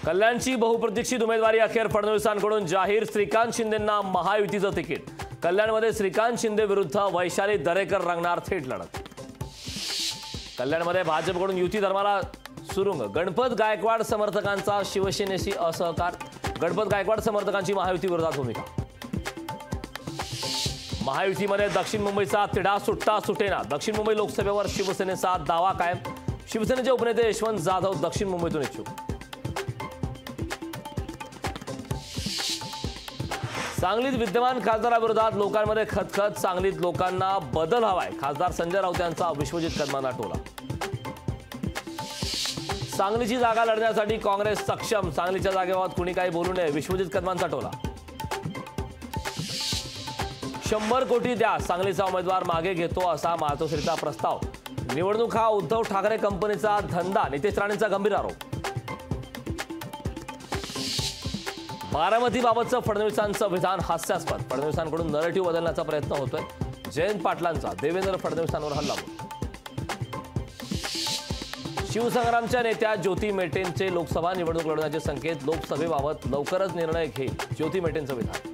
कल्याणची बहुप्रतीक्षित उमेदवारी अखेर फडणवीसांकडून जाहीर। श्रीकांत शिंदेंना महायुतीचं तिकीट। कल्याणमध्ये श्रीकांत शिंदे विरुद्ध वैशाली दरेकर रंगणार थेट लढत। कल्याणमध्ये भाजपकडून युती धर्माला सुरुंग। गणपत गायकवाड समर्थकांचा शिवसेनेशी असहकार। गणपत गायकवाड समर्थकांची महायुती विरोधात भूमिका। महायुतीमध्ये दक्षिण मुंबईचा तिढा सुट्टा सुटेना। दक्षिण मुंबई लोकसभेवर शिवसेनेचा दावा कायम। शिवसेनेचे उपनेते यशवंत जाधव दक्षिण मुंबईतून इच्छुक। सांगलीत विद्यमान खासदाराविरोधात लोकांमध्ये खतखत। सांगलीत लोकांना बदल हवाय। खासदार संजय राऊत यांचा विश्वजित कदमांना टोला। सांगलीची जागा लढण्यासाठी काँग्रेस सक्षम। सांगलीच्या जागेबाबत कुणी काही बोलू नये, विश्वजित कदमांचा टोला। 100 कोटी द्या, सांगलीचा उमेदवार मागे घेतो असा मातोश्रीचा प्रस्ताव। निवडणूक हा उद्धव ठाकरे कंपनीचा धंदा, नितेश राणेंचा गंभीर आरोप। बारामतीबाबतचं फडणवीसांचं विधान हास्यास्पद। फडणवीसांकडून नरेटिव्ह बदलण्याचा प्रयत्न होतोय। जयंत पाटलांचा देवेंद्र फडणवीसांवर हल्ला। शिवसंग्रामच्या नेत्या ज्योती मेटेंचे लोकसभा निवडणूक लढवण्याचे संकेत। लोकसभेबाबत लवकरच निर्णय घेईल, ज्योती मेटेंचं विधान।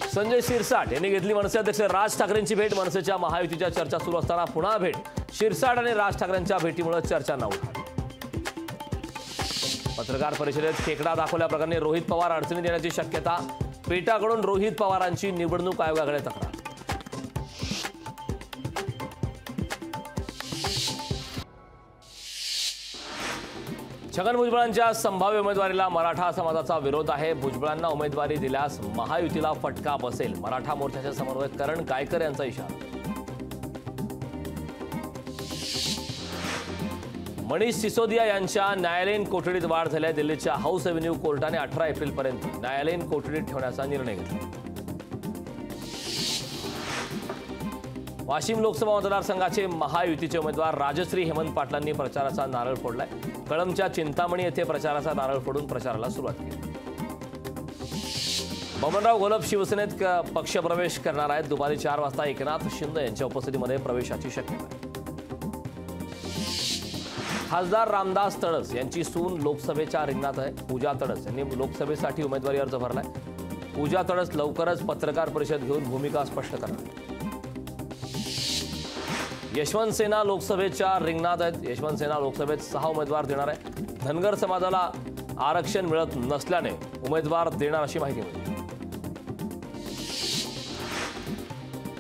संजय शिरसाट यांनी घेतली मनसे अध्यक्ष राज ठाकरेंची भेट। मनसेच्या महायुतीच्या चर्चा सुरू असताना पुन्हा भेट। शिरसाट आणि राज ठाकरेंच्या भेटीमुळे चर्चांना उधाण। पत्रकार परिषदेत खेकडा दाखवल्याप्रकरणी रोहित पवार अडचणीत येण्याची शक्यता। पेटाकडून रोहित पवारांची निवडणूक आयोगाकडे तक्रार। छगन भुजबळांच्या संभाव्य उमेदवारीला मराठा समाजाचा विरोध आहे। भुजबळांना उमेदवारी दिल्यास महायुतीला फटका बसेल। मराठा मोर्चाचे समन्वयक करण गायकर यांचा इशारा। मनीष सिसोदिया यांच्या न्यायालयीन कोठडीत वाढ झाली आहे। दिल्लीच्या हाऊस एव्हेन्यू कोर्टाने 18 एप्रिलपर्यंत न्यायालयीन कोठडीत ठेवण्याचा निर्णय घेतला। वाशिम लोकसभा मतदारसंघाचे महायुतीचे उमेदवार राजश्री हेमंत पाटलांनी प्रचाराचा नारळ फोडलाय। कळंबच्या चिंतामणी येथे प्रचाराचा नारळ फोडून प्रचाराला सुरुवात केली। बबनराव घोलप शिवसेनेत पक्षप्रवेश करणार आहेत। दुपारी 4 वाजता एकनाथ शिंदे यांच्या उपस्थितीमध्ये प्रवेशाची शक्यता आहे। खासदार रामदास तडस यांची सून लोकसभेच्या रिंगणात आहे। पूजा तडस यांनी लोकसभेसाठी उमेदवारी अर्ज भरलाय। पूजा तडस लवकरच पत्रकार परिषद घेऊन भूमिका स्पष्ट करणार। यशवंत सेना लोकसभेच्या रिंगणात आहेत। यशवंत सेना लोकसभेत 6 उमेदवार देणार आहे। धनगर समाजाला आरक्षण मिळत नसल्याने उमेदवार देणार अशी माहिती मिळाली।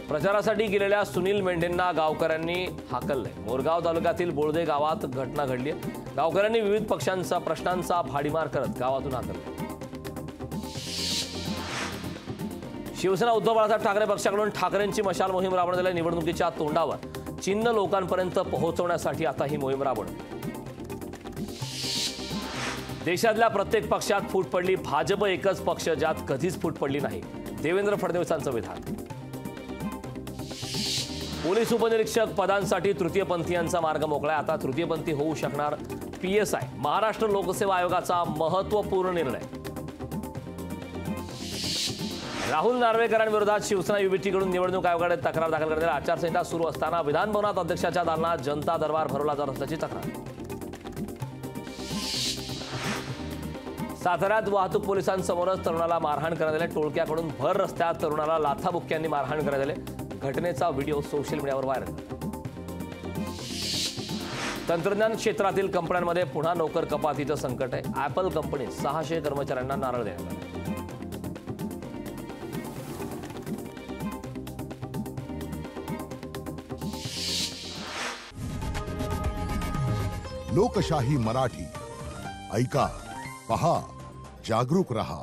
प्रचारासाठी गेलेल्या सुनील मेंढेंना गावकऱ्यांनी हाकलले। मोरगाव तालुक्यातील बोळदे गावात घटना घडली आहे। गावकऱ्यांनी विविध पक्षांचा प्रश्नांचा भाडीमार करत गावातून हाकलले। शिवसेना उद्धव बाळासाहेब ठाकरे पक्षाकडून ठाकरेंची मशाल मोहीम राबवण्यात आली। निवडणुकीच्या तोंडावर चिन्ह लोकांपर्यंत पोहोचवण्यासाठी आता ही मोहीम राबवण्यात। देशातल्या प्रत्येक पक्षात फूट पडली, भाजप एकच पक्ष ज्यात कधीच फूट पडली नाही, देवेंद्र फडणवीसांचं विधान। पोलीस उपनिरीक्षक पदांसाठी तृतीयपंथीयांचा मार्ग मोकळा। आता तृतीयपंथी होऊ शकणार PSI। महाराष्ट्र लोकसेवा आयोगाचा महत्त्वपूर्ण निर्णय। राहुल नार्वेकरांविरोधात शिवसेना युबीटीकडून निवडणूक आयोगाकडे तक्रार दाखल करण्यात आली। आचारसंहिता सुरू असताना विधान भवनात अध्यक्षाच्या दालनात जनता दरबार भरवला जात असल्याची तक्रार। साताऱ्यात वाहतूक पोलिसांसमोरच तरुणाला मारहाण करण्यात आली। टोळक्याकडून भर रस्त्यात तरुणाला लाथाबुक्क्यांनी मारहाण करण्यात आली। घटनेचा व्हिडिओ सोशल मीडियावर व्हायरल। तंत्रज्ञान क्षेत्रातील कंपन्यांमध्ये पुन्हा नोकर कपातीचं संकट आहे। ॲपल कंपनीत 600 कर्मचाऱ्यांना नारळ देण्यात आला। लोकशाही मराठी ऐका, पहा, जागरूक रहा।